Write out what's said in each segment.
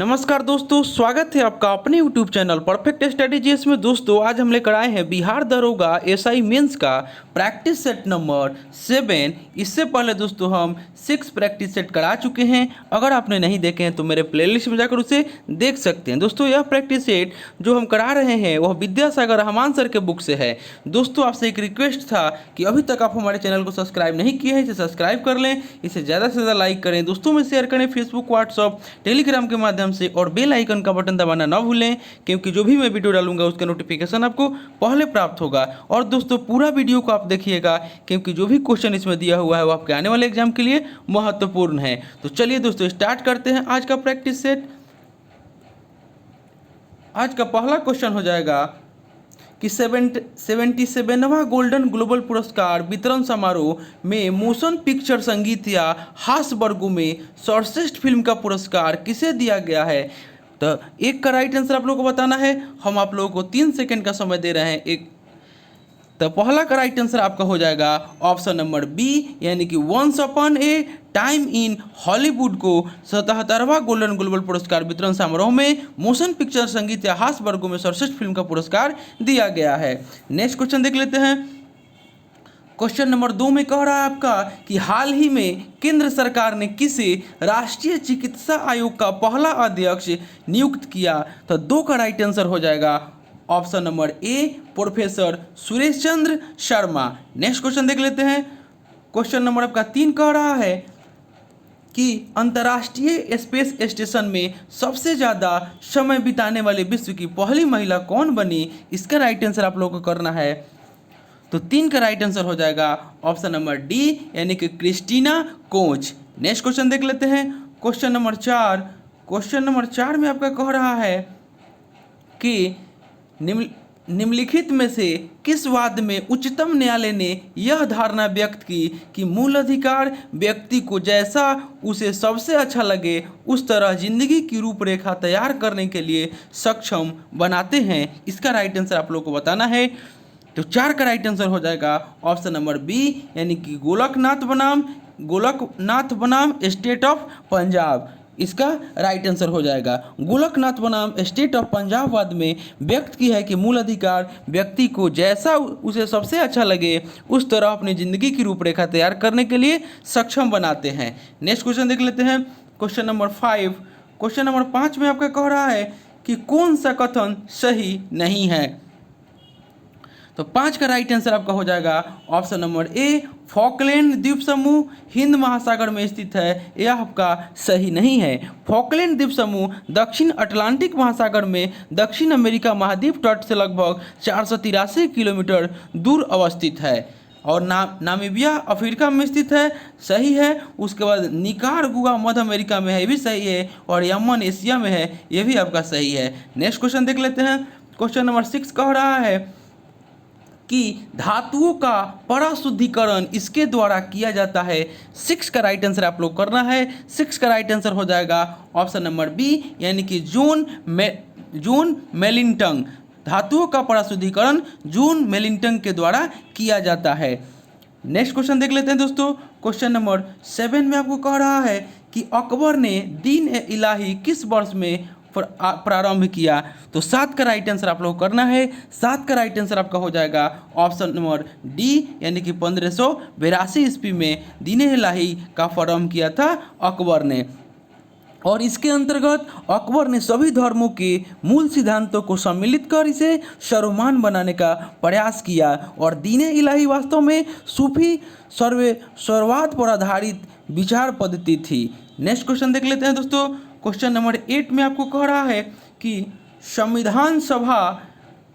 नमस्कार दोस्तों, स्वागत है आपका अपने YouTube चैनल परफेक्ट स्ट्रेटेजीज में। दोस्तों आज हम लेकर आए हैं बिहार दरोगा एसआई मेंस का प्रैक्टिस सेट नंबर 7। इससे पहले दोस्तों हम 6 प्रैक्टिस सेट करा चुके हैं। अगर आपने नहीं देखे हैं तो मेरे प्लेलिस्ट में जाकर उसे देख सकते हैं। दोस्तों यह प्रैक्टिस सेट जो हम करा रहे हैं वह विद्यासागर रहमान सर के बुक से है। दोस्तों आपसे एक रिक्वेस्ट था कि अभी तक आप हमारे चैनल को सब्सक्राइब नहीं किए हैं, इसे सब्सक्राइब कर लें, इसे ज़्यादा से ज़्यादा लाइक करें, दोस्तों में शेयर करें, फेसबुक, व्हाट्सअप, टेलीग्राम के माध्यम से, और बेल आइकन का बटन दबाना ना भूलें, क्योंकि जो भी मैं वीडियो डालूंगा उसका नोटिफिकेशन आपको पहले प्राप्त होगा। और दोस्तों पूरा वीडियो को आप देखिएगा, क्योंकि जो भी क्वेश्चन इसमें दिया हुआ है वो आपके आने वाले एग्जाम के लिए महत्वपूर्ण है। तो चलिए दोस्तों स्टार्ट करते हैं आज का प्रैक्टिस सेट। आज का पहला क्वेश्चन हो जाएगा कि 77वां गोल्डन ग्लोबल पुरस्कार वितरण समारोह में मोशन पिक्चर संगीत या हास्य वर्गों में सर्वश्रेष्ठ फिल्म का पुरस्कार किसे दिया गया है। तो एक का राइट आंसर आप लोगों को बताना है। हम आप लोगों को 3 सेकंड का समय दे रहे हैं। तो पहला का राइट आंसर आपका हो जाएगा ऑप्शन नंबर बी, यानी कि once upon a time in Hollywood को 77वां गोल्डन ग्लोबल पुरस्कार वितरण समारोह में मोशन पिक्चर संगीत या हास्य वर्गों में सर्वश्रेष्ठ फिल्म का पुरस्कार दिया गया है। नेक्स्ट क्वेश्चन देख लेते हैं। क्वेश्चन नंबर 2 में कह रहा है आपका कि हाल ही में केंद्र सरकार ने किसे राष्ट्रीय चिकित्सा आयोग का पहला अध्यक्ष नियुक्त किया। तो 2 का राइट आंसर हो जाएगा ऑप्शन नंबर ए, professor Suresh Chandra Sharma. Next question देख लेते हैं। क्वेश्चन नंबर आपका 3 कह रहा है कि अंतर्राष्ट्रीय स्पेस स्टेशन में सबसे ज़्यादा समय बिताने वाले विश्व की पहली महिला कौन बनी। इसका राइट आंसर आप लोगों को करना है। तो 3 का राइट आंसर हो जाएगा ऑप्शन नंबर डी, यानी कि क्रिस्टीना कोच। नेक्स्ट क्वेश्चन देख लेते हैं। क्वेश्चन नंबर 4 में आपका कह रहा है कि निम्नलिखित में से किस वाद में उच्चतम न्यायालय ने यह धारणा व्यक्त की कि मूल अधिकार व्यक्ति को जैसा उसे सबसे अच्छा लगे उस तरह जिंदगी की रूपरेखा तैयार करने के लिए सक्षम बनाते हैं। इसका राइट आंसर आप लोग को बताना है। तो 4 का राइट आंसर हो जाएगा ऑप्शन नंबर बी, यानी कि गोलकनाथ बनाम स्टेट ऑफ पंजाब। इसका राइट आंसर हो जाएगा गोलकनाथ बनाम स्टेट ऑफ पंजाब वाद में व्यक्त की है कि मूल अधिकार व्यक्ति को जैसा उसे सबसे अच्छा लगे उस तरह अपनी ज़िंदगी की रूपरेखा तैयार करने के लिए सक्षम बनाते हैं। नेक्स्ट क्वेश्चन देख लेते हैं। क्वेश्चन नंबर 5 में आपका कह रहा है कि कौन सा कथन सही नहीं है। तो 5 का राइट आंसर आपका हो जाएगा ऑप्शन नंबर ए, फॉकलैंड द्वीप समूह हिंद महासागर में स्थित है। यह आपका सही नहीं है। फॉकलैंड द्वीप समूह दक्षिण अटलांटिक महासागर में दक्षिण अमेरिका महाद्वीप तट से लगभग 483 किलोमीटर दूर अवस्थित है और नामीबिया अफ्रीका में स्थित है, सही है। उसके बाद निकारागुआ मध्य अमेरिका में है, ये भी सही है। और यमन एशिया में है, ये भी आपका सही है। नेक्स्ट क्वेश्चन देख लेते हैं। क्वेश्चन नंबर 6 कह रहा है कि धातुओं का पराशुद्धिकरण इसके द्वारा किया जाता है। 6 का राइट आंसर आप लोग करना है। 6 का राइट आंसर हो जाएगा ऑप्शन नंबर बी, यानी कि जॉन मेलिंगटन। धातुओं का पराशुद्धिकरण जॉन मेलिंगटन के द्वारा किया जाता है। नेक्स्ट क्वेश्चन देख लेते हैं दोस्तों। क्वेश्चन नंबर 7 में आपको कह रहा है कि अकबर ने दीन ए इलाही किस वर्ष में प्रारंभ किया। तो 7 का राइट आंसर आप लोग करना है। 7 का राइट आंसर आपका हो जाएगा ऑप्शन नंबर डी, यानी कि 1582 ईस्वी में दीन ए इलाही का प्रारंभ किया था अकबर ने। और इसके अंतर्गत अकबर ने सभी धर्मों के मूल सिद्धांतों को सम्मिलित कर इसे सर्वमान्य बनाने का प्रयास किया। और दीन ए इलाही वास्तव में सूफी सर्ववाद पर आधारित विचार पद्धति थी। नेक्स्ट क्वेश्चन देख लेते हैं दोस्तों। क्वेश्चन नंबर 8 में आपको कह रहा है कि संविधान सभा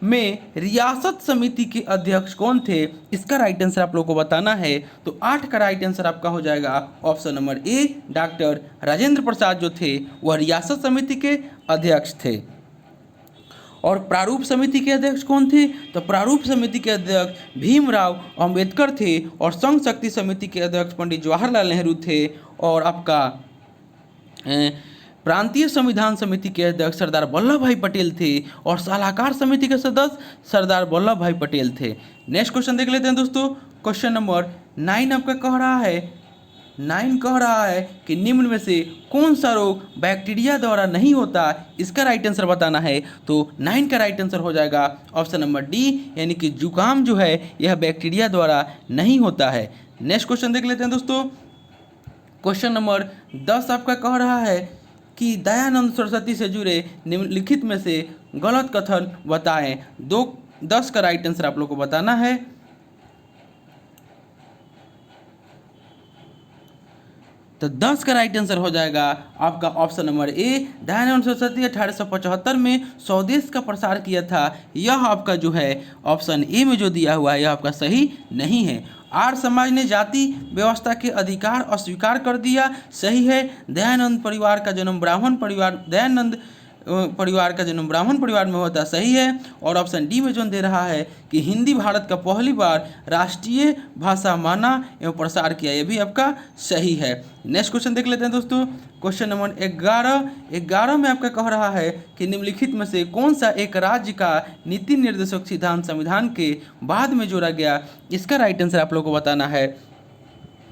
में रियासत समिति के अध्यक्ष कौन थे। इसका राइट आंसर आप लोगों को बताना है। तो 8 का राइट आंसर आपका हो जाएगा option number A, doctor Rajendra Prasad जो थे वह रियासत समिति के अध्यक्ष थे। और प्रारूप समिति के अध्यक्ष कौन थे। तो प्रारूप समिति के अध्यक्ष भीमराव अंबेडकर थे। और संघ शक्ति समिति के अध्यक्ष पंडित जवाहरलाल नेहरू थे। और आपका प्रांतीय संविधान समिति के अध्यक्ष सरदार वल्लभ भाई पटेल थे। और सलाहकार समिति के सदस्य सरदार वल्लभ भाई पटेल थे। नेक्स्ट क्वेश्चन देख लेते हैं दोस्तों। क्वेश्चन नंबर 9 आपका कह रहा है 9 कह रहा है कि निम्न में से कौन सा रोग बैक्टीरिया द्वारा नहीं होता, इसका राइट आंसर बताना है। तो 9 का राइट आंसर हो जाएगा ऑप्शन नंबर डी, यानी कि जुकाम जो है यह बैक्टीरिया द्वारा नहीं होता है। नेक्स्ट क्वेश्चन देख लेते हैं दोस्तों। क्वेश्चन नंबर 10 आपका कह रहा है कि दयानंद सरस्वती से जुड़े निम्नलिखित में से गलत कथन बताएं। 10 का राइट आंसर आप लोग को बताना है। तो 10 का राइट आंसर हो जाएगा आपका ऑप्शन नंबर ए। दयानंद सरस्वती 1875 में स्वदेश का प्रसार किया था। यह आपका जो है ऑप्शन ए में जो दिया हुआ है यह आपका सही नहीं है। आर्य समाज ने जाति व्यवस्था के अधिकार अस्वीकार कर दिया, सही है। दयानंद परिवार का जन्म ब्राह्मण परिवार दयानंद परिवार का जन्म ब्राह्मण परिवार में होता, सही है। और ऑप्शन डी में जो दे रहा है कि हिंदी भारत का पहली बार राष्ट्रीय भाषा माना एवं प्रसार किया, यह भी आपका सही है। नेक्स्ट क्वेश्चन देख लेते हैं दोस्तों। क्वेश्चन नंबर 11 में आपका कह रहा है कि निम्नलिखित में से कौन सा एक राज्य का नीति निर्देशक सिद्धांत संविधान के बाद में जोड़ा गया, इसका राइट आंसर आप लोग को बताना है।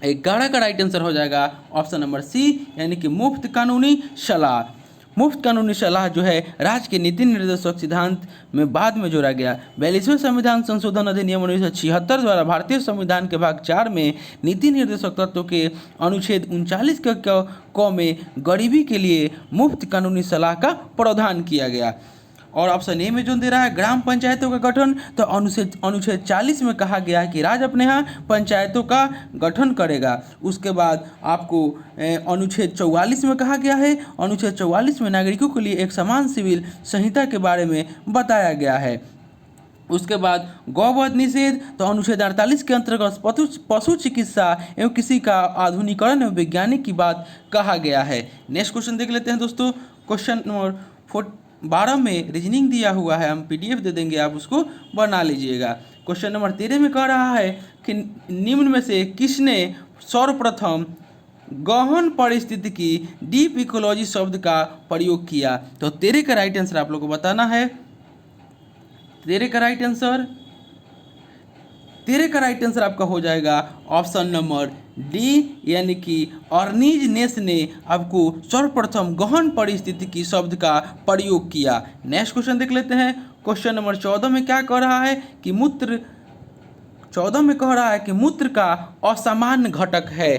11 का राइट आंसर हो जाएगा ऑप्शन नंबर सी, यानी कि मुफ्त कानूनी सलाह। मुफ्त कानूनी सलाह जो है राज्य के नीति निर्देशक सिद्धांत में बाद में जोड़ा गया। 42वें संविधान संशोधन अधिनियम 1976 द्वारा भारतीय संविधान के भाग 4 में नीति निर्देशक तत्वों के अनुच्छेद 39 क में गरीबी के लिए मुफ्त कानूनी सलाह का प्रावधान किया गया। और ऑप्शन ए में जो दे रहा है ग्राम पंचायतों का गठन, तो अनुच्छेद 40 में कहा गया है कि राज्य अपने यहाँ पंचायतों का गठन करेगा। उसके बाद आपको अनुच्छेद 44 में कहा गया है, अनुच्छेद 44 में नागरिकों के लिए एक समान सिविल संहिता के बारे में बताया गया है। उसके बाद गौवध निषेध, तो अनुच्छेद 48 के अंतर्गत पशु चिकित्सा एवं कृषि का आधुनिकीकरण एवं वैज्ञानिक की बात कहा गया है। नेक्स्ट क्वेश्चन देख लेते हैं दोस्तों। क्वेश्चन नंबर 12 में रीजनिंग दिया हुआ है, हम PDF दे देंगे, आप उसको बना लीजिएगा। क्वेश्चन नंबर 13 में कह रहा है कि निम्न में से किसने सर्वप्रथम गहन परिस्थितिकी डीप इकोलॉजी शब्द का प्रयोग किया। तो 13 का राइट आंसर आप लोग को बताना है। 13 का राइट आंसर आपका हो जाएगा ऑप्शन नंबर डी, यानी कि अर्नीज नेस ने आपको सर्वप्रथम गहन परिस्थितिकी शब्द का प्रयोग किया। नेक्स्ट क्वेश्चन देख लेते हैं। क्वेश्चन नंबर 14 में क्या कह रहा है कि मूत्र 14 में कह रहा है कि मूत्र का असामान्य घटक है।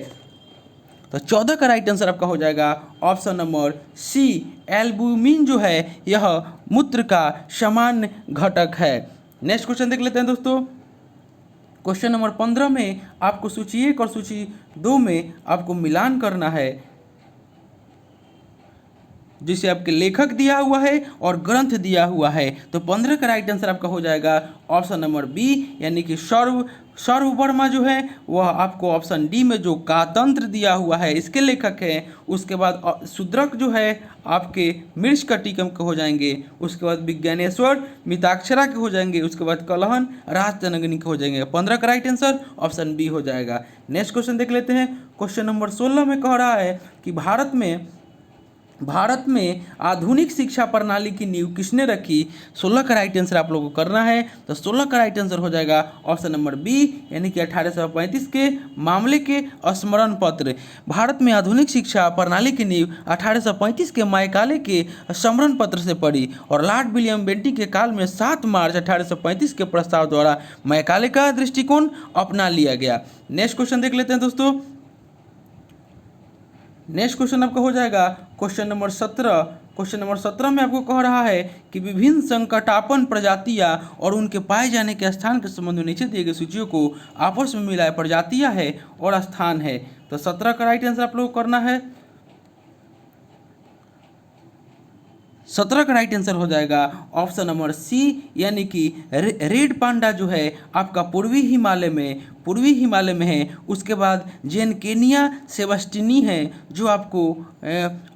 तो 14 का राइट आंसर आपका हो जाएगा ऑप्शन नंबर सी, एल्बुमिन जो है यह मूत्र का सामान्य घटक है। नेक्स्ट क्वेश्चन देख लेते हैं दोस्तों। क्वेश्चन नंबर 15 में आपको सूची 1 और सूची 2 में आपको मिलान करना है, जिसे आपके लेखक दिया हुआ है और ग्रंथ दिया हुआ है। तो 15 का राइट आंसर आपका हो जाएगा ऑप्शन नंबर बी, यानी कि सर्व वर्मा जो है वह आपको ऑप्शन डी में जो कातंत्र दिया हुआ है इसके लेखक हैं। उसके बाद शूद्रक जो है आपके मृच्छकटिकम के हो जाएंगे। उसके बाद विज्ञानेश्वर मिताक्षरा के हो जाएंगे। उसके बाद कलहन राजतनगनी के हो जाएंगे। 15 का राइट आंसर ऑप्शन बी हो जाएगा। नेक्स्ट क्वेश्चन देख लेते हैं। क्वेश्चन नंबर 16 में कह रहा है कि भारत में आधुनिक शिक्षा प्रणाली की नींव किसने रखी। 16 का राइट आंसर आप लोगों को करना है। तो 16 का राइट आंसर हो जाएगा ऑप्शन नंबर बी, यानी कि 1835 के मामले के स्मरण पत्र। भारत में आधुनिक शिक्षा प्रणाली की नींव 1835 के मैकाले के स्मरण पत्र से पड़ी और लॉर्ड विलियम बेंटिक के काल में 7 मार्च 1835 के प्रस्ताव द्वारा मैकाले का दृष्टिकोण अपना लिया गया। नेक्स्ट क्वेश्चन देख लेते हैं दोस्तों। नेक्स्ट क्वेश्चन आपका हो जाएगा क्वेश्चन नंबर 17। क्वेश्चन नंबर 17 में आपको कह रहा है कि विभिन्न संकटापन्न प्रजातियां और उनके पाए जाने के स्थान के संबंध में नीचे दिए गए सूचियों को आपस में मिलाए प्रजातियां है और स्थान है। तो 17 का राइट आंसर आप लोग को करना है। 17 का राइट आंसर हो जाएगा ऑप्शन नंबर सी, यानी कि रेड पांडा जो है आपका पूर्वी हिमालय में है। उसके बाद जेनकेनिया सेबस्टिनी है जो आपको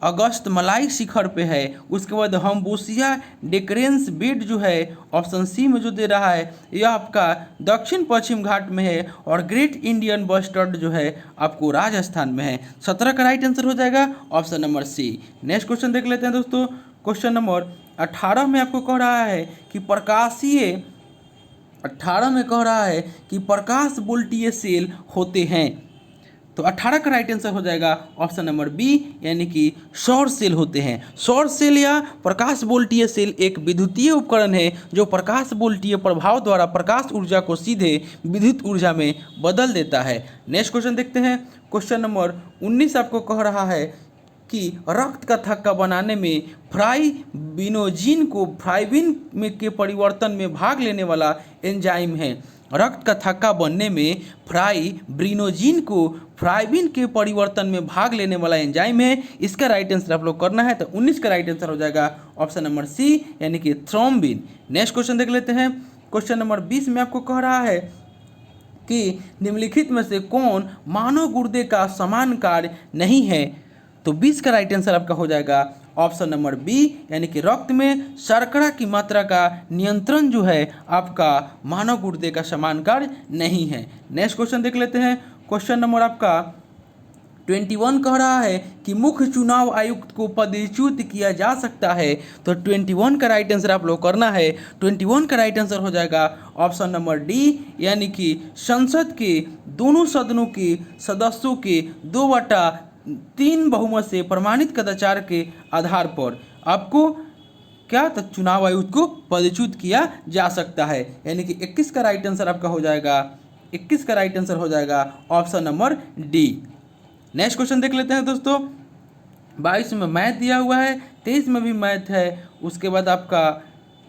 अगस्त मलाई शिखर पे है। उसके बाद हम्बोसिया डेक्रेंस बेड जो है ऑप्शन सी में जो दे रहा है यह आपका दक्षिण पश्चिम घाट में है। और ग्रेट इंडियन बस्टर्ड जो है आपको राजस्थान में है। 17 का राइट आंसर हो जाएगा option number C. Next question देख लेते हैं दोस्तों। क्वेश्चन नंबर 18 में आपको कह रहा है कि 18 में कह रहा है कि प्रकाश वोल्टीय सेल होते हैं। तो 18 का राइट आंसर हो जाएगा ऑप्शन नंबर बी, यानी कि सौर सेल होते हैं। सौर सेल या प्रकाश वोल्टीय सेल एक विद्युतीय उपकरण है जो प्रकाश वोल्टीय प्रभाव द्वारा प्रकाश ऊर्जा को सीधे विद्युत ऊर्जा में बदल देता है। नेक्स्ट क्वेश्चन देखते हैं। क्वेश्चन नंबर 19 आपको कह रहा है कि रक्त का थक्का बनाने में फ्राइबिनोजिन को फ्राइबिन में के परिवर्तन में भाग लेने वाला एंजाइम है। रक्त का थक्का बनने में फ्राइब्रिनोजिन को फ्राइबिन के परिवर्तन में भाग लेने वाला एंजाइम है। इसका राइट आंसर आप लोग करना है, तो 19 का राइट आंसर हो जाएगा ऑप्शन नंबर सी, यानी कि थ्रोम्बिन। नेक्स्ट क्वेश्चन देख लेते हैं। क्वेश्चन नंबर 20 में आपको कह रहा है कि निम्नलिखित में से कौन मानव गुर्दे का समान कार्य नहीं है। तो 20 का राइट आंसर आपका हो जाएगा ऑप्शन नंबर बी, यानी कि रक्त में शर्करा की मात्रा का नियंत्रण जो है आपका मानव गुर्दे का समान कार्य नहीं है। नेक्स्ट क्वेश्चन देख लेते हैं। क्वेश्चन नंबर आपका 21 कह रहा है कि मुख्य चुनाव आयुक्त को पदच्युत किया जा सकता है। तो 21 का राइट आंसर आप लोग करना है। 21 का राइट आंसर हो जाएगा ऑप्शन नंबर डी, यानी कि संसद के दोनों सदनों के सदस्यों के 2/3 बहुमत से प्रमाणित कदाचार के आधार पर आपको क्या, तो चुनाव आयुक्त को पदच्युत किया जा सकता है। यानी कि 21 का राइट आंसर आपका हो जाएगा, 21 का राइट आंसर हो जाएगा option number D. Next question देख लेते हैं दोस्तों। 22 में मैथ दिया हुआ है, 23 में भी मैथ है, उसके बाद आपका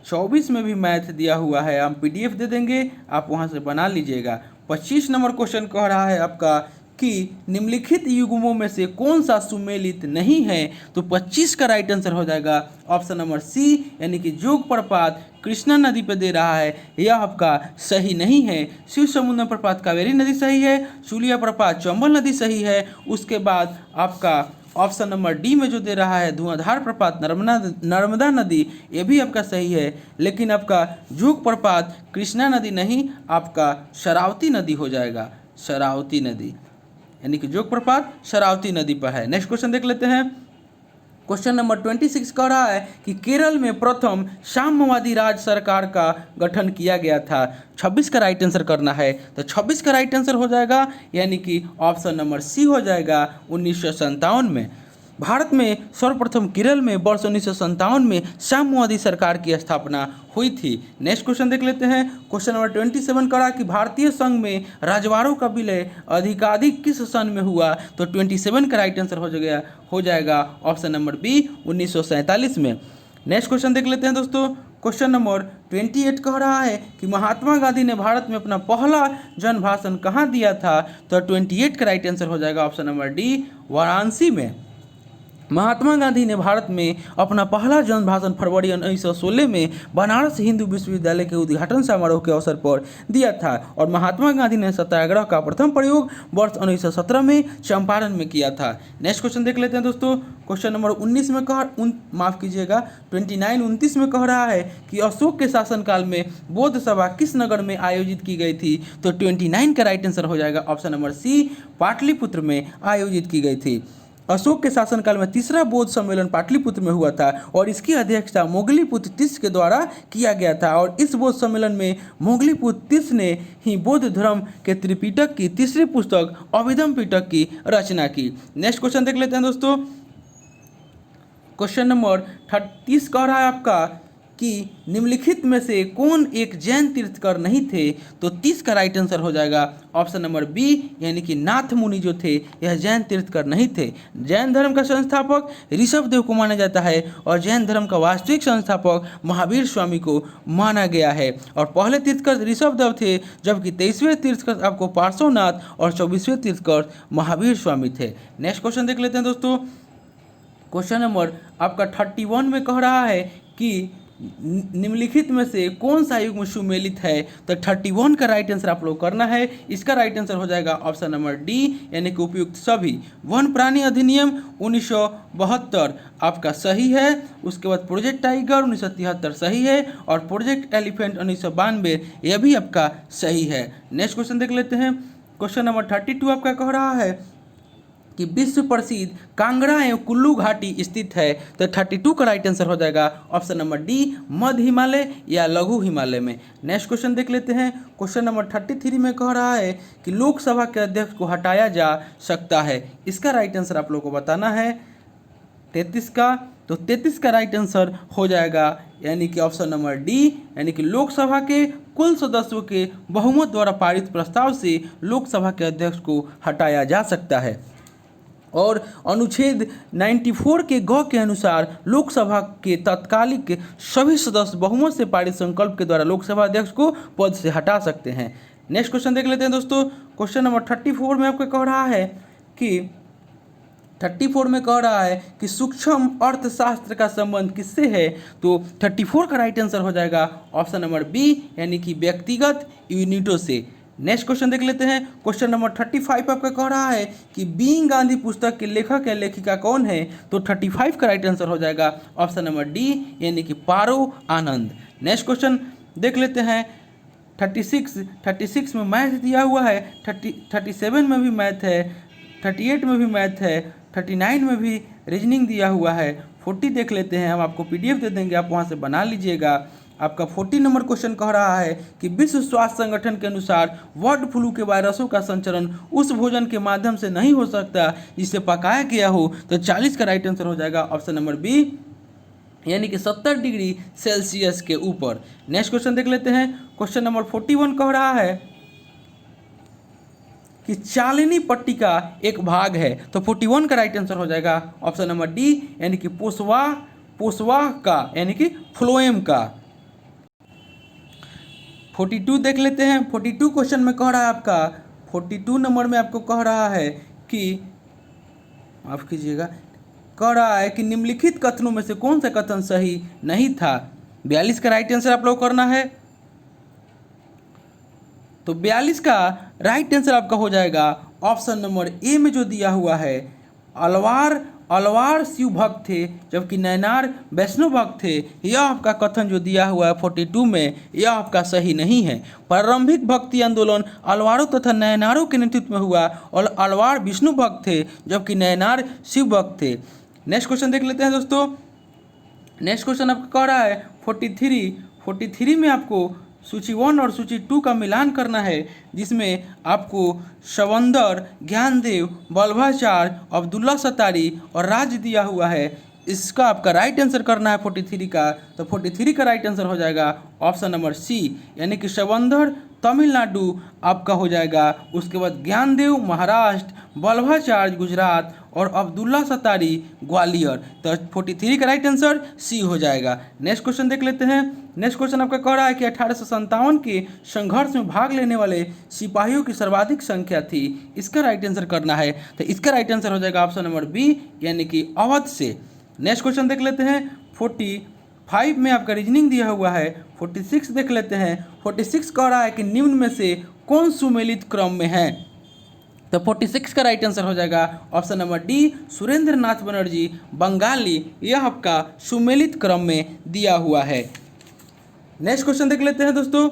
24 में भी मैथ दिया हुआ है। हम PDF दे देंगे, आप वहां से बना लीजिएगा। 25 नंबर क्वेश्चन कह रहा है आपका कि निम्नलिखित युग्मों में से कौन सा सुमेलित नहीं है। तो 25 का राइट आंसर हो जाएगा ऑप्शन नंबर सी, यानी कि जोग प्रपात कृष्णा नदी पे दे रहा है, यह आपका सही नहीं है। शिव समुद्र प्रपात कावेरी नदी सही है, शूलिया प्रपात चंबल नदी सही है। उसके बाद आपका ऑप्शन नंबर डी में जो दे रहा है धुआंधार प्रपात नर्मदा नदी, ये भी आपका सही है। लेकिन आपका जोग प्रपात कृष्णा नदी नहीं, आपका शरावती नदी हो जाएगा, शरावती नदी, यानी कि जोग प्रपात शरावती नदी पर है। नेक्स्ट क्वेश्चन देख लेते हैं। क्वेश्चन नंबर 26 कह रहा है कि केरल में प्रथम साम्यवादी राज्य सरकार का गठन किया गया था। 26 का राइट आंसर करना है, तो 26 का राइट आंसर हो जाएगा, यानी कि ऑप्शन नंबर सी हो जाएगा 1957 में। भारत में सर्वप्रथम केरल में वर्ष 1957 में साम्यवादी सरकार की स्थापना हुई थी। नेक्स्ट क्वेश्चन देख लेते हैं। क्वेश्चन नंबर 27 करा कि भारतीय संघ में राजवाड़ों का विलय अधिकाधिक किस सन में हुआ। तो 27 का राइट आंसर हो जाएगा ऑप्शन नंबर बी 1947 में। नेक्स्ट क्वेश्चन देख लेते हैं दोस्तों। क्वेश्चन नंबर 28 कह रहा है कि महात्मा गांधी ने भारत में अपना पहला जन भाषण कहाँ दिया था। तो 28 का राइट आंसर हो जाएगा ऑप्शन नंबर डी वाराणसी में। महात्मा गांधी ने भारत में अपना पहला जन भाषण फरवरी 1916 में बनारस हिंदू विश्वविद्यालय के उद्घाटन समारोह के अवसर पर दिया था। और महात्मा गांधी ने सत्याग्रह का प्रथम प्रयोग वर्ष 1917 में चंपारण में किया था। नेक्स्ट क्वेश्चन देख लेते हैं दोस्तों। क्वेश्चन नंबर 29 में 29 में कह रहा है कि अशोक के शासनकाल में बौद्ध सभा किस नगर में आयोजित की गई थी। तो 29 का राइट आंसर हो जाएगा ऑप्शन नंबर सी पाटलिपुत्र में आयोजित की गई थी। अशोक के शासनकाल में तीसरा बौद्ध सम्मेलन पाटलिपुत्र में हुआ था और इसकी अध्यक्षता मोगलीपुत्र तीस के द्वारा किया गया था। और इस बौद्ध सम्मेलन में मोगलीपुत्र तीस ने ही बौद्ध धर्म के त्रिपिटक की तीसरी पुस्तक अभिधम पिटक की रचना की। नेक्स्ट क्वेश्चन देख लेते हैं दोस्तों। क्वेश्चन नंबर 30 कह रहा है आपका कि निम्नलिखित में से कौन एक जैन तीर्थकर नहीं थे। तो 30 का राइट आंसर हो जाएगा ऑप्शन नंबर बी, यानी कि नाथ मुनि जो थे यह जैन तीर्थकर नहीं थे। जैन धर्म का संस्थापक ऋषभ देव को माना जाता है और जैन धर्म का वास्तविक संस्थापक महावीर स्वामी को माना गया है। और पहले तीर्थकर ऋषभ देव थे, जबकि 23वें तीर्थकर आपको पार्श्वनाथ और 24वें तीर्थकर महावीर स्वामी थे। नेक्स्ट क्वेश्चन देख लेते हैं दोस्तों। क्वेश्चन नंबर आपका 31 में कह रहा है कि निम्नलिखित में से कौन सा युग्म सुमेलित है। तो 31 का राइट आंसर आप लोग करना है। इसका राइट आंसर हो जाएगा ऑप्शन नंबर डी, यानी कि उपयुक्त सभी। वन प्राणी अधिनियम 1972 आपका सही है। उसके बाद प्रोजेक्ट टाइगर 1973 सही है और प्रोजेक्ट एलिफेंट 1992 यह भी आपका सही है। नेक्स्ट क्वेश्चन देख लेते हैं। क्वेश्चन नंबर 32 आपका कह रहा है कि विश्व प्रसिद्ध कांगड़ा एवं कुल्लू घाटी स्थित है। तो 32 का राइट आंसर हो जाएगा ऑप्शन नंबर डी, मध्य हिमालय या लघु हिमालय में। नेक्स्ट क्वेश्चन देख लेते हैं। क्वेश्चन नंबर 33 में कह रहा है कि लोकसभा के अध्यक्ष को हटाया जा सकता है। इसका राइट आंसर आप लोगों को बताना है 33 का। तो 33 का राइट आंसर हो जाएगा यानी कि ऑप्शन नंबर डी, यानी कि लोकसभा के कुल सदस्यों के बहुमत द्वारा पारित प्रस्ताव से लोकसभा के अध्यक्ष को हटाया जा सकता है। और अनुच्छेद 94 के ग के अनुसार लोकसभा के तत्कालिक सभी सदस्य बहुमत से पारित संकल्प के द्वारा लोकसभा अध्यक्ष को पद से हटा सकते हैं। नेक्स्ट क्वेश्चन देख लेते हैं दोस्तों। क्वेश्चन नंबर 34 में आपको कह रहा है कि 34 में कह रहा है कि सूक्ष्म अर्थशास्त्र का संबंध किससे है। तो 34 का राइट आंसर हो जाएगा ऑप्शन नंबर बी, यानी कि व्यक्तिगत यूनिटों से। नेक्स्ट क्वेश्चन देख लेते हैं। क्वेश्चन नंबर 35 आपका कह रहा है कि बीइंग गांधी पुस्तक के लेखक या लेखिका कौन है। तो 35 का राइट आंसर हो जाएगा ऑप्शन नंबर डी, यानी कि पारो आनंद। नेक्स्ट क्वेश्चन देख लेते हैं। 36 में मैथ दिया हुआ है, 37 में भी मैथ है, 38 में भी मैथ है, 39 में भी रीजनिंग दिया हुआ है। 40 देख लेते हैं, हम आपको PDF दे देंगे, आप वहाँ से बना लीजिएगा। आपका 40 नंबर क्वेश्चन कह रहा है कि विश्व स्वास्थ्य संगठन के अनुसार बर्ड फ्लू के वायरसों का संचरण उस भोजन के माध्यम से नहीं हो सकता जिसे पकाया गया हो। तो 40 का राइट आंसर हो जाएगा ऑप्शन नंबर बी, यानी कि 70 डिग्री सेल्सियस के ऊपर। नेक्स्ट क्वेश्चन देख लेते हैं। क्वेश्चन नंबर 41 कह रहा है कि चालिनी पट्टी का एक भाग है। तो 41 का राइट आंसर हो जाएगा ऑप्शन नंबर डी, यानी कि पोस्वाह का, यानी कि फ्लोएम का। 42 देख लेते हैं। 42 क्वेश्चन में कह रहा है आपका 42 नंबर में आपको कह रहा है कि माफ कीजिएगा, कह रहा है कि निम्नलिखित कथनों में से कौन सा कथन सही नहीं था। 42 का राइट आंसर आप लोग करना है। तो 42 का राइट आंसर आपका हो जाएगा ऑप्शन नंबर ए में जो दिया हुआ है, अलवार शिव भक्त थे जबकि नैनार वैष्णव भक्त थे। यह आपका कथन जो दिया हुआ है 42 में, यह आपका सही नहीं है। प्रारंभिक भक्ति आंदोलन अलवारों तथा नैनारों के नेतृत्व में हुआ और अलवार विष्णु भक्त थे जबकि नैनार शिव भक्त थे। नेक्स्ट क्वेश्चन देख लेते हैं दोस्तों। नेक्स्ट क्वेश्चन आपका कह रहा है 43 में आपको सूची 1 और सूची 2 का मिलान करना है, जिसमें आपको शवंदर, ज्ञानदेव, वल्लभाचार्य, अब्दुल्ला सत्तारी और राज दिया हुआ है। इसका आपका राइट आंसर करना है 43 का। तो 43 का राइट आंसर हो जाएगा ऑप्शन नंबर सी, यानी कि शवंदर तमिलनाडु आपका हो जाएगा। उसके बाद ज्ञानदेव महाराष्ट्र, वल्लभाचार्य गुजरात और अब्दुल्ला सत्तारी ग्वालियर। तो 43 का राइट आंसर सी हो जाएगा। नेक्स्ट क्वेश्चन देख लेते हैं। नेक्स्ट क्वेश्चन आपका कह रहा है कि 1857 के संघर्ष में भाग लेने वाले सिपाहियों की सर्वाधिक संख्या थी। इसका राइट आंसर करना है। तो इसका राइट आंसर हो जाएगा ऑप्शन नंबर बी, यानी कि अवध से। नेक्स्ट क्वेश्चन देख लेते हैं। 45 में आपका रीजनिंग दिया हुआ है। 46 देख लेते हैं। 46 कह रहा है कि निम्न में से कौन सुमेलित क्रम में है। तो 46 का राइट आंसर हो जाएगा ऑप्शन नंबर डी, सुरेंद्र नाथ बनर्जी बंगाली। यह आपका सुमेलित क्रम में दिया हुआ है। नेक्स्ट क्वेश्चन देख लेते हैं दोस्तों।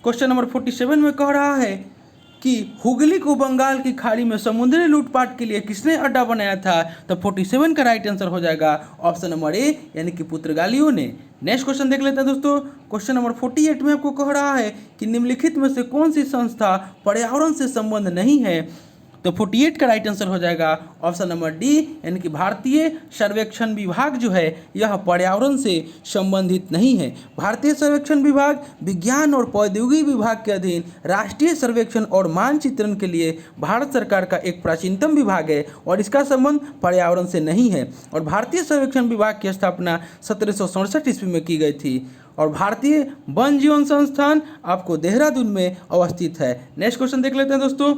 क्वेश्चन नंबर 47 में कह रहा है कि हुगली को बंगाल की खाड़ी में समुद्री लूटपाट के लिए किसने अड्डा बनाया था। तो 47 का राइट आंसर हो जाएगा ऑप्शन नंबर ए, यानी कि पुर्तगालियों ने। नेक्स्ट क्वेश्चन देख लेते हैं दोस्तों। क्वेश्चन नंबर 48 में आपको कह रहा है कि निम्नलिखित में से कौन सी संस्था पर्यावरण से संबंध नहीं है। तो 48 का राइट आंसर हो जाएगा ऑप्शन नंबर डी, यानी कि भारतीय सर्वेक्षण विभाग जो है यह पर्यावरण से संबंधित नहीं है। भारतीय सर्वेक्षण विभाग विज्ञान और प्रौद्योगिकी विभाग के अधीन राष्ट्रीय सर्वेक्षण और मानचित्रण के लिए भारत सरकार का एक प्राचीनतम विभाग है और इसका संबंध पर्यावरण से नहीं है। और भारतीय सर्वेक्षण विभाग की स्थापना 1767 ईस्वी में की गई थी और भारतीय वन जीवन संस्थान आपको देहरादून में अवस्थित है। नेक्स्ट क्वेश्चन देख लेते हैं दोस्तों।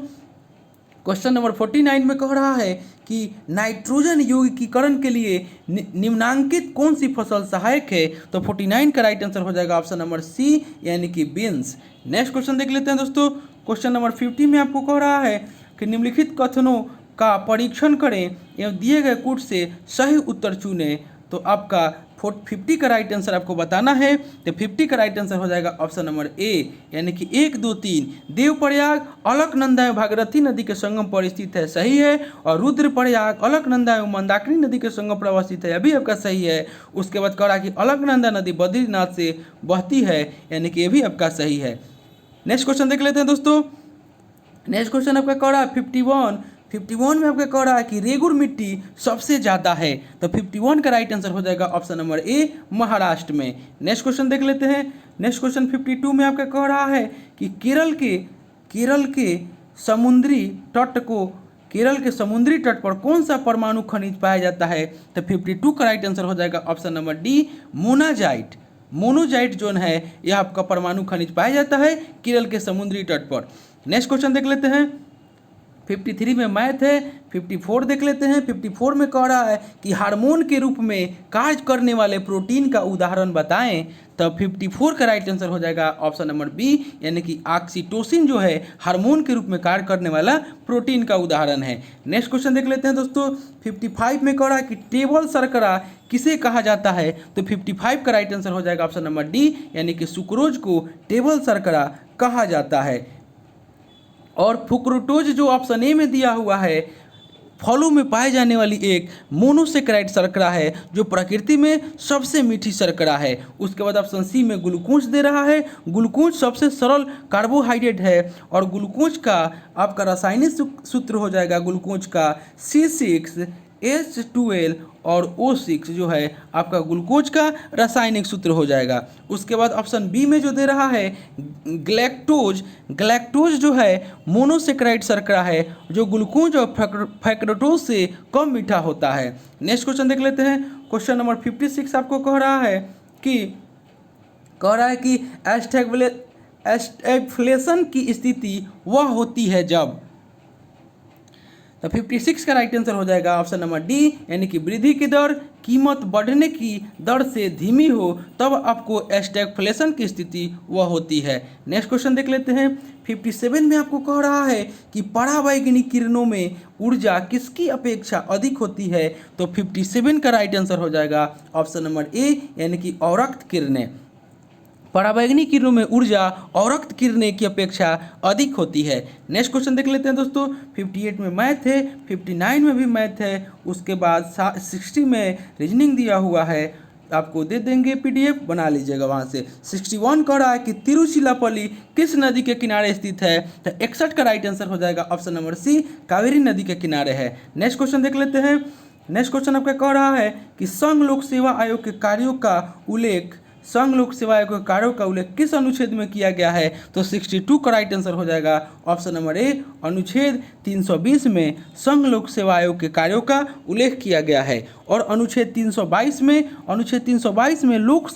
क्वेश्चन नंबर 49 में कह रहा है कि नाइट्रोजन यौगिकीकरण के लिए निम्नांकित कौन सी फसल सहायक है। तो 49 का राइट आंसर हो जाएगा ऑप्शन नंबर सी, यानी कि बीन्स। नेक्स्ट क्वेश्चन देख लेते हैं दोस्तों। क्वेश्चन नंबर 50 में आपको कह रहा है कि निम्नलिखित कथनों का परीक्षण करें एवं दिए गए कूट से सही उत्तर चुनें। तो आपका 50 का राइट आंसर आपको बताना है। तो 50 का राइट आंसर हो जाएगा ऑप्शन नंबर ए, यानी कि 1, 2, 3। देवप्रयाग अलकनंदा एवं भागीरथी नदी के संगम पर स्थित है, सही है। और रुद्रप्रयाग अलकनंदा एवं मंदाकिनी नदी के संगम पर अवस्थित है, अभी आपका सही है। उसके बाद कह रहा कि अलकनंदा नदी बद्रीनाथ से बहती है, यानी कि ये भी आपका सही है। नेक्स्ट क्वेश्चन देख लेते हैं दोस्तों। नेक्स्ट क्वेश्चन आपका कह रहा है 51 में आपका कह रहा है कि रेगुर मिट्टी सबसे ज़्यादा है, तो 51 का राइट आंसर हो जाएगा ऑप्शन नंबर ए, महाराष्ट्र में। नेक्स्ट क्वेश्चन देख लेते हैं। नेक्स्ट क्वेश्चन 52 में आपका कह रहा है कि केरल के समुद्री तट पर कौन सा परमाणु खनिज पाया जाता है, तो 52 का राइट आंसर हो जाएगा option number D, monazite zone है, यह आपका परमाणु खनिज पाया जाता है केरल के समुद्री तट पर। नेक्स्ट क्वेश्चन देख लेते हैं। 53 में मैथ है। 54 देख लेते हैं। 54 में कह रहा है कि हार्मोन के रूप में कार्य करने वाले प्रोटीन का उदाहरण बताएं, तो 54 का राइट आंसर हो जाएगा ऑप्शन नंबर बी, यानी कि ऑक्सीटोसिन जो है हार्मोन के रूप में कार्य करने वाला प्रोटीन का उदाहरण है। नेक्स्ट क्वेश्चन देख लेते हैं दोस्तों। 55 में कह रहा है कि टेबल शर्करा किसे कहा जाता है, तो 55 का राइट आंसर हो जाएगा ऑप्शन नंबर डी, यानी कि सुक्रोज को टेबल शर्करा कहा जाता है। और फ्रुक्टोज जो ऑप्शन ए में दिया हुआ है, फलों में पाए जाने वाली एक मोनोसेक्राइड शर्करा है, जो प्रकृति में सबसे मीठी शर्करा है। उसके बाद ऑप्शन सी में ग्लूकोज दे रहा है। ग्लूकोज सबसे सरल कार्बोहाइड्रेट है, और ग्लूकोज का आपका रासायनिक सूत्र हो जाएगा ग्लूकोज का C6H12 और O6 जो है आपका ग्लूकोज का रासायनिक सूत्र हो जाएगा। उसके बाद ऑप्शन बी में जो दे रहा है ग्लैक्टोज जो है मोनोसेक्राइड शर्करा है, जो ग्लूकोज और फ्रक्टोज से कम मीठा होता है। नेक्स्ट क्वेश्चन देख लेते हैं। क्वेश्चन नंबर 56 आपको कह रहा है कि स्टैगफ्लेशन की स्थिति वह होती है जब, तो 56 का राइट आंसर हो जाएगा ऑप्शन नंबर डी, यानी कि वृद्धि की दर कीमत बढ़ने की दर से धीमी हो, तब आपको स्टैगफ्लेशन की स्थिति वह होती है। नेक्स्ट क्वेश्चन देख लेते हैं। 57 में आपको कह रहा है कि पराबैंगनी किरणों में ऊर्जा किसकी अपेक्षा अधिक होती है, तो 57 का राइट आंसर हो जाएगा ऑप्शन नंबर ए, यानी कि औरक्त किरणें। पराबैंगनी किरणों में ऊर्जा औरक्त किरणें की अपेक्षा अधिक होती है। नेक्स्ट क्वेश्चन देख लेते हैं दोस्तों। 58 में मैथ है। 59 में भी मैथ है। उसके बाद 60 में रीजनिंग दिया हुआ है, आपको दे देंगे PDF, बना लीजिएगा वहाँ से। 61 कह रहा है कि तिरुचिरापल्ली किस नदी के किनारे स्थित है, तो 61 का राइट आंसर हो जाएगा ऑप्शन नंबर सी, कावेरी नदी के किनारे है। नेक्स्ट क्वेश्चन देख लेते हैं। नेक्स्ट क्वेश्चन आपका कह रहा है कि संघ लोक सेवा आयोग के कार्यों का उल्लेख किस अनुच्छेद में किया गया है, तो 62 का राइट आंसर हो जाएगा ऑप्शन नंबर ए, अनुच्छेद 320 में संघ लोक सेवा आयोग के कार्यों का उल्लेख किया गया है। और अनुच्छेद 322 में लोक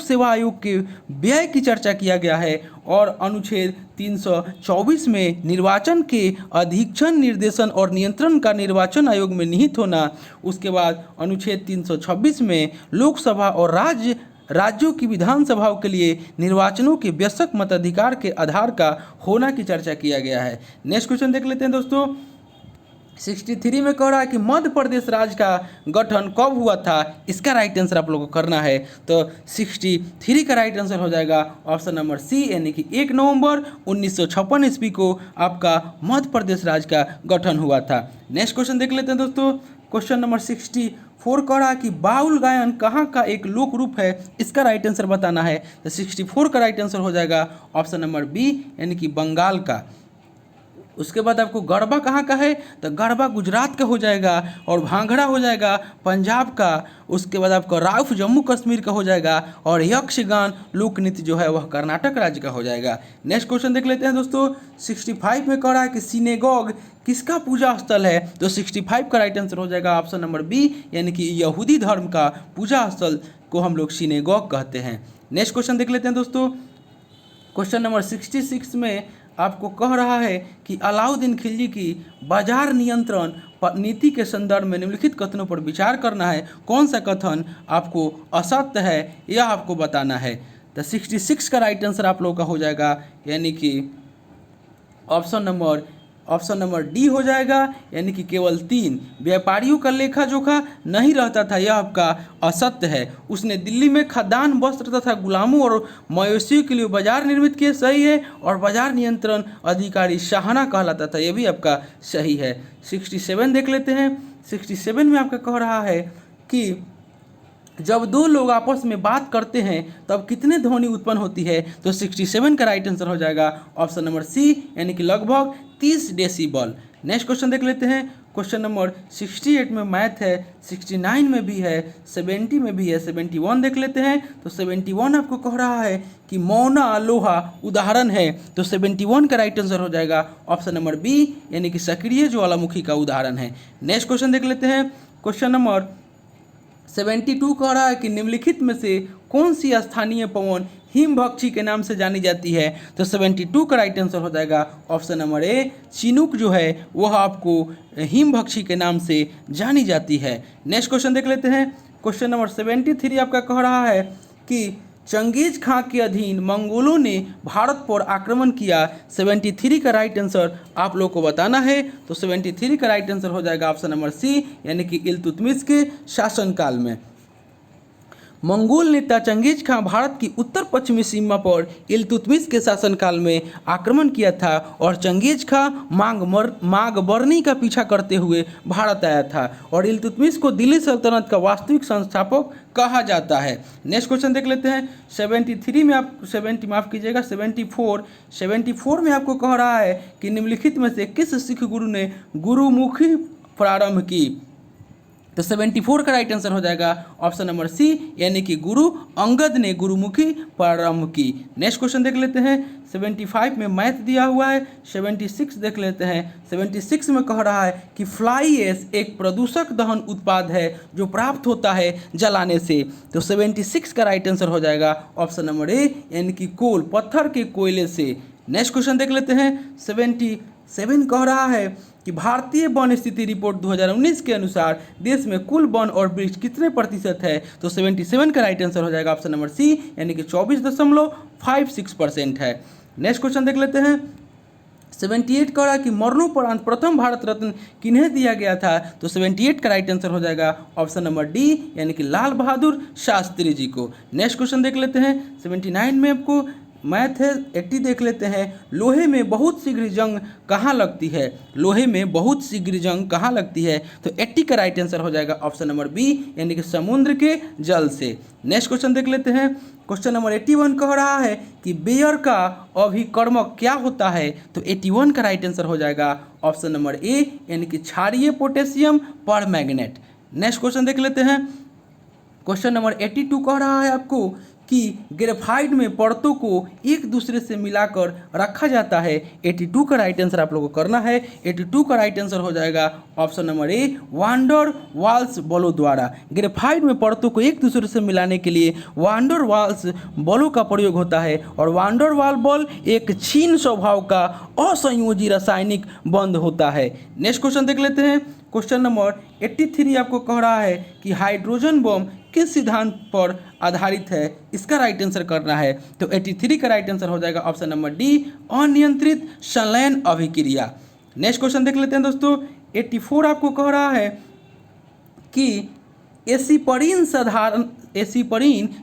सेवा आयोग के व्यय की चर्चा किया गया है। और अनुच्छेद 324 में निर्वाचन के अधीक्षण, निर्देशन और नियंत्रण का निर्वाचन आयोग में निहित होना। उसके बाद अनुच्छेद 326 में लोकसभा और राज्यों की विधानसभाओं के लिए निर्वाचनों के वयस्क मताधिकार के आधार का होना की चर्चा किया गया है। नेक्स्ट क्वेश्चन देख लेते हैं दोस्तों। 63 में कह रहा है कि मध्य प्रदेश राज्य का गठन कब हुआ था, इसका राइट आंसर आप लोगों को करना है, तो 63 का राइट आंसर हो जाएगा ऑप्शन नंबर सी, यानी कि 1 नवंबर 1956 ईस्वी को आपका मध्य प्रदेश राज्य का गठन हुआ था। नेक्स्ट क्वेश्चन देख लेते हैं दोस्तों। क्वेश्चन नंबर 64 कह रहा है कि बाउल गायन कहाँ का एक लोक रूप है, इसका राइट आंसर बताना है, तो 64 का राइट आंसर हो जाएगा ऑप्शन नंबर बी, यानी कि बंगाल का। उसके बाद आपको गरबा कहाँ का है, तो गरबा गुजरात का हो जाएगा, और भांगड़ा हो जाएगा पंजाब का। उसके बाद आपका राउफ जम्मू कश्मीर का हो जाएगा, और यक्षगान लोक नृत्य जो है वह कर्नाटक राज्य का हो जाएगा। नेक्स्ट क्वेश्चन देख लेते हैं दोस्तों। 65 में कह रहा है कि सिनेगॉग किसका पूजा स्थल है, तो 65 का राइट आंसर हो जाएगा ऑप्शन नंबर बी, यानी कि यहूदी धर्म का पूजा स्थल को हम लोग सिनेगॉग कहते हैं। नेक्स्ट क्वेश्चन देख लेते हैं दोस्तों। क्वेश्चन नंबर 66 में आपको कह रहा है कि अलाउद्दीन खिलजी की बाजार नियंत्रण नीति के संदर्भ में निम्नलिखित कथनों पर विचार करना है, कौन सा कथन आपको असत्य है यह आपको बताना है। तो 66 का राइट आंसर आप लोगों का हो जाएगा, यानी कि option number option number D हो जाएगा, यानी कि केवल 3। व्यापारियों का लेखा जोखा नहीं रहता था, यह आपका असत्य है। उसने दिल्ली में खाद्यान्न, वस्त्र तथा गुलामों और मवेशियों के लिए बाजार निर्मित किए, सही है। और बाजार नियंत्रण अधिकारी शाहना कहलाता था, यह भी आपका सही है। 67 देख लेते हैं। 67 में आपका कह रहा है कि जब दो लोग आपस में बात करते हैं तब कितने ध्वनि उत्पन्न होती है, तो 67 का राइट आंसर हो जाएगा ऑप्शन नंबर सी, यानी कि लगभग 30 डेसिबल। नेक्स्ट क्वेश्चन देख लेते हैं। क्वेश्चन नंबर 68 में मैथ है, 69 में भी है, 70 में भी है। 71 देख लेते हैं। तो 71 आपको कह रहा है कि मौना लोहा उदाहरण है, तो 71 का राइट आंसर हो जाएगा ऑप्शन नंबर बी, यानी कि सक्रिय ज्वालामुखी का उदाहरण है। नेक्स्ट क्वेश्चन देख लेते हैं। क्वेश्चन नंबर 72 कह रहा है कि निम्नलिखित में से कौन सी स्थानीय पवन हिमभक्षी के नाम से जानी जाती है, तो 72 का राइट आंसर हो जाएगा ऑप्शन नंबर ए, चिनूक जो है वह आपको हिमभक्षी के नाम से जानी जाती है। नेक्स्ट क्वेश्चन देख लेते हैं। क्वेश्चन नंबर 73 आपका कह रहा है कि चंगेज खां के अधीन मंगोलों ने भारत पर आक्रमण किया। 73 का राइट आंसर आप लोग को बताना है, तो 73 का राइट आंसर हो जाएगा ऑप्शन नंबर सी, यानी कि इल्तुतमिश के शासनकाल में। मंगोल नेता चंगेज खां भारत की उत्तर पश्चिमी सीमा पर इल्तुतमिश के शासनकाल में आक्रमण किया था और चंगेज खां मागबरनी का पीछा करते हुए भारत आया था और इल्तुतमिश को दिल्ली सल्तनत का वास्तविक संस्थापक कहा जाता है। नेक्स्ट क्वेश्चन देख लेते हैं। 73 में आप 70 माफ कीजिएगा 74 में आपको कह रहा है कि निम्नलिखित में से किस सिख गुरु ने गुरुमुखी प्रारंभ की, तो 74 का राइट आंसर हो जाएगा ऑप्शन नंबर सी, यानी कि गुरु अंगद ने गुरुमुखी प्रारंभ की। नेक्स्ट क्वेश्चन देख लेते हैं। 75 में मैथ दिया हुआ है। 76 देख लेते हैं। 76 में कह रहा है कि फ्लाई ऐश एक प्रदूषक दहन उत्पाद है जो प्राप्त होता है जलाने से, तो 76 का राइट आंसर हो जाएगा ऑप्शन नंबर ए, यानी कि कोल, पत्थर के कोयले से। नेक्स्ट क्वेश्चन देख लेते हैं। 77 कह रहा है कि भारतीय वन स्थिति रिपोर्ट 2019 के अनुसार देश में कुल वन और वृक्ष कितने प्रतिशत है, तो 77 का राइट आंसर हो जाएगा ऑप्शन नंबर सी, यानी कि 24.56% है। नेक्स्ट क्वेश्चन देख लेते हैं। 78 कह रहा है कि मरणोपरांत प्रथम भारत रत्न किन्हें दिया गया था, तो 78 का राइट आंसर हो जाएगा ऑप्शन नंबर डी, यानी कि लाल बहादुर शास्त्री जी को। नेक्स्ट क्वेश्चन देख लेते हैं। 79 में आपको मैथ है। 80 देख लेते हैं। लोहे में बहुत शीघ्र जंग कहाँ लगती है, लोहे में बहुत शीघ्र जंग कहाँ लगती है, तो 80 का राइट आंसर हो जाएगा ऑप्शन नंबर बी, यानी कि समुद्र के जल से। नेक्स्ट क्वेश्चन देख लेते हैं। क्वेश्चन नंबर 81 कह रहा है कि बेयर का अभिकर्मक क्या होता है, तो 81 का राइट आंसर हो जाएगा ऑप्शन नंबर ए, यानी कि क्षारीय पोटेशियम परमैंगनेट। नेक्स्ट क्वेश्चन देख लेते हैं। क्वेश्चन नंबर 82 कह रहा है आपको कि ग्रेफाइट में परतों को एक दूसरे से मिलाकर रखा जाता है। 82 का राइट आंसर आप लोगों को करना है। 82 का राइट आंसर हो जाएगा option number A, van der Waals बलों द्वारा। ग्रेफाइट में परतों को एक दूसरे से मिलाने के लिए वांडर वाल्स बलों का प्रयोग होता है और वांडर वाल बल एक क्षीण स्वभाव का असंयोजी रासायनिक बंध होता है। नेक्स्ट क्वेश्चन देख लेते हैं। क्वेश्चन नंबर 83 आपको कह रहा है कि हाइड्रोजन बम किस सिद्धांत पर आधारित है, इसका राइट आंसर करना है, तो 83 का राइट आंसर हो जाएगा ऑप्शन नंबर डी, अनियंत्रित संलयन अभिक्रिया। नेक्स्ट क्वेश्चन देख लेते हैं दोस्तों। 84 आपको कह रहा है कि एसिपरीन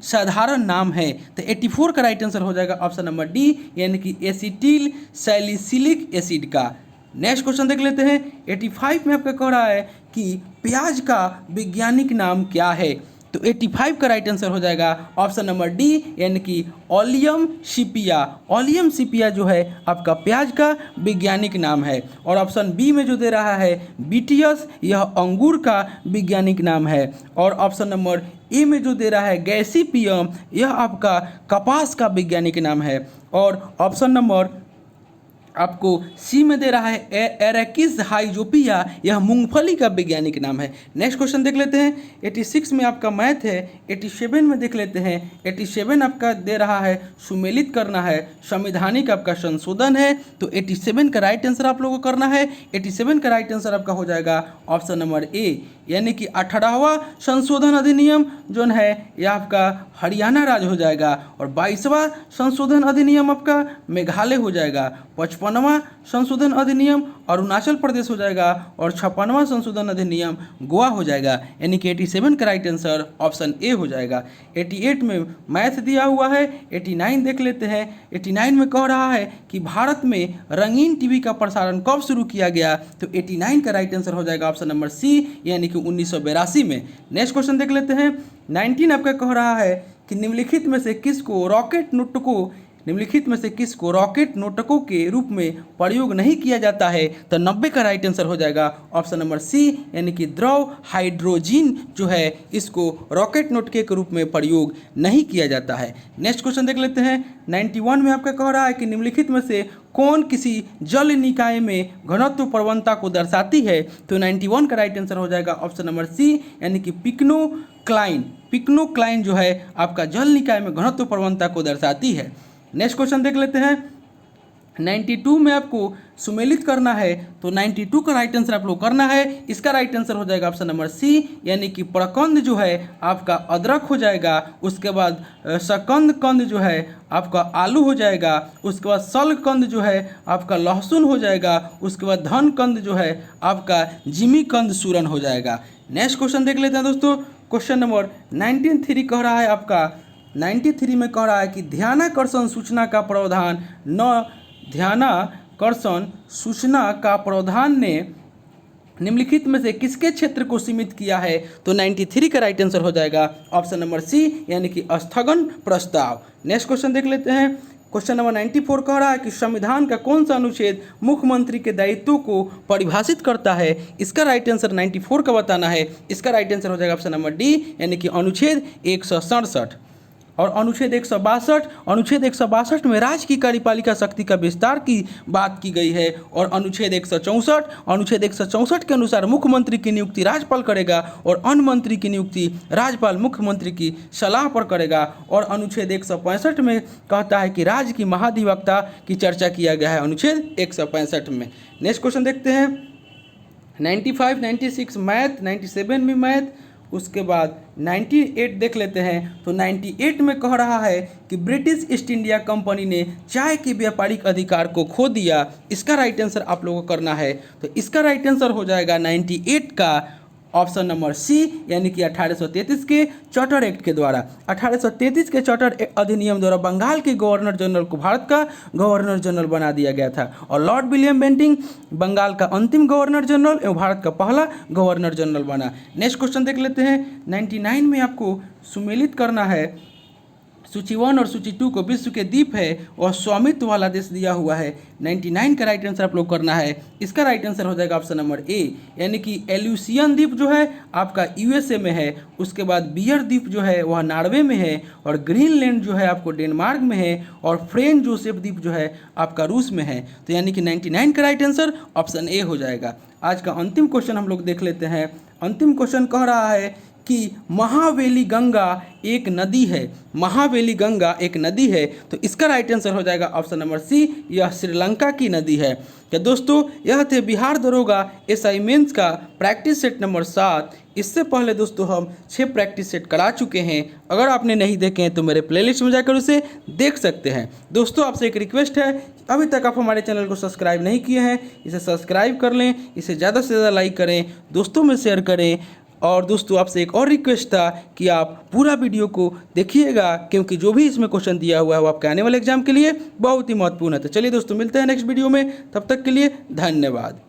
साधारण नाम है, तो 84 का राइट आंसर हो जाएगा ऑप्शन नंबर डी, यानी कि एसिटिल सैलिसिलिक एसिड का। नेक्स्ट क्वेश्चन देख लेते हैं। 85 में आपका कह रहा है कि प्याज का वैज्ञानिक नाम क्या है, तो 85 का राइट आंसर हो जाएगा ऑप्शन नंबर डी, यानी कि ओलियम सिपिया। ओलियम सिपिया जो है आपका प्याज का वैज्ञानिक नाम है। और ऑप्शन बी में जो दे रहा है बीटियस, यह अंगूर का वैज्ञानिक नाम है। और ऑप्शन नंबर ए में जो दे रहा है गैसीपियम, यह आपका कपास का वैज्ञानिक नाम है। और ऑप्शन नंबर आपको सी में दे रहा है एरेकिस हाइजोपिया, यह मूंगफली का वैज्ञानिक नाम है। नेक्स्ट क्वेश्चन देख लेते हैं। 86 में आपका मैथ है। 87 में देख लेते हैं। 87 आपका दे रहा है सुमेलित करना है, संवैधानिक आपका संशोधन है, तो 87 का राइट आंसर आप लोगों को करना है। 87 का राइट आंसर आपका हो जाएगा ऑप्शन नंबर ए, यानी कि 18वां संशोधन अधिनियम जो है ये आपका हरियाणा राज्य हो जाएगा, और 22वां संशोधन अधिनियम आपका मेघालय हो जाएगा, 55वां संशोधन अधिनियम अरुणाचल प्रदेश हो जाएगा, और 56वां संशोधन अधिनियम गोवा हो जाएगा। यानी कि 87 का राइट आंसर ऑप्शन ए हो जाएगा। 88 में मैथ दिया हुआ है। 89 देख लेते हैं। 89 में कह रहा है कि भारत में रंगीन टीवी का प्रसारण कब शुरू किया गया, तो 89 का राइट आंसर हो जाएगा ऑप्शन नंबर सी, यानी कि 1982 में। नेक्स्ट क्वेश्चन देख लेते हैं। 19 आपका कह रहा है कि निम्नलिखित में से किसको रॉकेट नोटकों के रूप में प्रयोग नहीं किया जाता है, तो 90 का राइट आंसर हो जाएगा ऑप्शन नंबर सी, यानी कि द्रव हाइड्रोजन जो है इसको रॉकेट नोटके के रूप में प्रयोग नहीं किया जाता है। नेक्स्ट क्वेश्चन देख लेते हैं। 91 में आपका कह रहा है कि निम्नलिखित में से कौन किसी जल निकाय में घनत्व प्रवणता को दर्शाती है, तो 91 का राइट आंसर हो जाएगा ऑप्शन नंबर सी, यानी कि पिक्नोक्लाइन जो है आपका जल निकाय में घनत्व प्रवणता को दर्शाती है। नेक्स्ट क्वेश्चन देख लेते हैं। 92 में आपको सुमेलित करना है, तो 92 का राइट आंसर आप लोग करना है। इसका राइट आंसर हो जाएगा ऑप्शन नंबर सी, यानी कि प्रकंद जो है आपका अदरक हो जाएगा, उसके बाद शकंद जो है आपका आलू हो जाएगा, उसके बाद सलकंद जो है आपका लहसुन हो जाएगा, उसके बाद धनकंद जो है आपका जिमीकंद सूरन हो जाएगा। नेक्स्ट क्वेश्चन देख लेते हैं दोस्तों। क्वेश्चन नंबर 93 कह रहा है आपका 93 में कह रहा है कि ध्यानाकर्षण सूचना का प्रावधान ने निम्नलिखित में से किसके क्षेत्र को सीमित किया है, तो 93 का राइट आंसर हो जाएगा ऑप्शन नंबर सी, यानी कि स्थगन प्रस्ताव। नेक्स्ट क्वेश्चन देख लेते हैं। क्वेश्चन नंबर 94 कह रहा है कि संविधान का कौन सा अनुच्छेद मुख्यमंत्री के दायित्वों को परिभाषित करता है, इसका राइट आंसर 94 का बताना है। इसका राइट आंसर हो जाएगा ऑप्शन नंबर डी, यानी कि अनुच्छेद 167। और अनुच्छेद 162 में राज्य की कार्यपालिका शक्ति का विस्तार की बात की गई है, और अनुच्छेद 164 के अनुसार मुख्यमंत्री की नियुक्ति राज्यपाल करेगा, और अन्य मंत्री की नियुक्ति राज्यपाल मुख्यमंत्री की सलाह पर करेगा। और अनुच्छेद 165 में कहता है कि राज्य की महाधिवक्ता की चर्चा किया गया है अनुच्छेद 165 में। नेक्स्ट क्वेश्चन देखते हैं। 95, 96 मैथ, 97 में मैथ, उसके बाद 98 देख लेते हैं। तो 98 में कह रहा है कि ब्रिटिश ईस्ट इंडिया कंपनी ने चाय के व्यापारिक अधिकार को खो दिया। इसका राइट आंसर आप लोगों को करना है, तो इसका राइट आंसर हो जाएगा 98 का ऑप्शन नंबर सी, यानी कि 1833 के चार्टर एक्ट के द्वारा। 1833 के चार्टर अधिनियम द्वारा बंगाल के गवर्नर जनरल को भारत का गवर्नर जनरल बना दिया गया था, और लॉर्ड विलियम बेंटिंग बंगाल का अंतिम गवर्नर जनरल एवं भारत का पहला गवर्नर जनरल बना। नेक्स्ट क्वेश्चन देख लेते हैं। 99 में आपको सुमेलित करना है। सूची 1 और सूची 2 को विश्व के द्वीप है और स्वामित्व वाला देश दिया हुआ है। 99 का राइट आंसर आप लोग करना है। इसका राइट आंसर हो जाएगा ऑप्शन नंबर ए, यानी कि एल्यूसियन द्वीप जो है आपका यूएसए में है, उसके बाद बियर द्वीप जो है वह नॉर्वे में है, और ग्रीनलैंड जो है आपको डेनमार्क में है, और फ्रेंच जोसेफ द्वीप जो है आपका रूस में है। तो यानी कि 99 का राइट आंसर ऑप्शन ए हो जाएगा। आज का अंतिम क्वेश्चन हम लोग देख लेते हैं। अंतिम क्वेश्चन कह रहा है कि महावेली गंगा एक नदी है। महावेली गंगा एक नदी है, तो इसका राइट आंसर हो जाएगा ऑप्शन नंबर सी, यह श्रीलंका की नदी है। क्या दोस्तों, यह थे बिहार दरोगा एसआई मेंस का प्रैक्टिस सेट नंबर 7। इससे पहले दोस्तों हम 6 प्रैक्टिस सेट करा चुके हैं। अगर आपने नहीं देखे हैं तो मेरे प्लेलिस्ट में जाकर उसे देख सकते हैं। दोस्तों, आपसे एक रिक्वेस्ट है, अभी तक आप हमारे चैनल को सब्सक्राइब नहीं किए हैं, इसे सब्सक्राइब कर लें, इसे ज़्यादा से ज़्यादा लाइक करें, दोस्तों में शेयर करें। और दोस्तों, आपसे एक और रिक्वेस्ट था कि आप पूरा वीडियो को देखिएगा, क्योंकि जो भी इसमें क्वेश्चन दिया हुआ है वो आपके आने वाले एग्जाम के लिए बहुत ही महत्वपूर्ण है। तो चलिए दोस्तों, मिलते हैं नेक्स्ट वीडियो में, तब तक के लिए धन्यवाद।